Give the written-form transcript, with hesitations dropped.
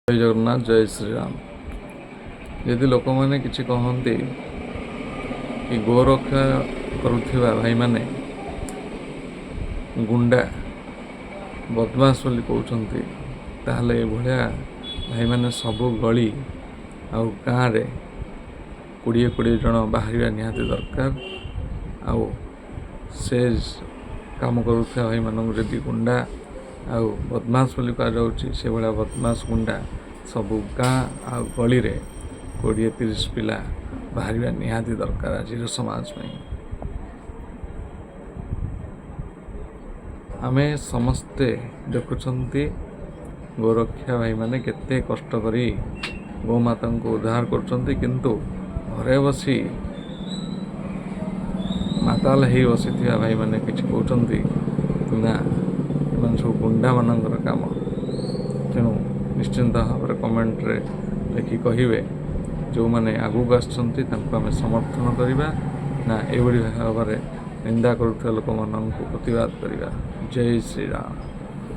जय जगन्नाथ जय श्रीराम। यदि लोक मैंने किसी कहते कि गोरक्षा करुवा भाई माने गुंडा बदमाश बोली कहते ताहले भाया भाई माने सबू गली आउ गाँव रे 20-20 जन बाहर निहाती दरकार। आउ से काम करुवा भाई मानक जदि गुंडा आउ बदमाश बोली कहुच्छी से भाया बदमाश गुंडा सबू गाँ आ गली रे 20-30 पिला बाहर निहाती दरकार आज समाज में। आमे समस्ते देखुंती गोरक्षा भाई माने केते कष्ट करी गोमाता को उद्धार करछंती, किंतु घरे बसी माताल ही बसी भाई माने किछि कहउछंती ना एमन सब गुंडा मानकर काम। तेणु निश्चिंत भाव कमेंट रे लिखि कहिबे जो माने आगु आछंती तांको आमे समर्थन करिबा ना एभली भाव निंदा करुवा लोक मानक प्रतिवाद करिबा। जय श्री राम।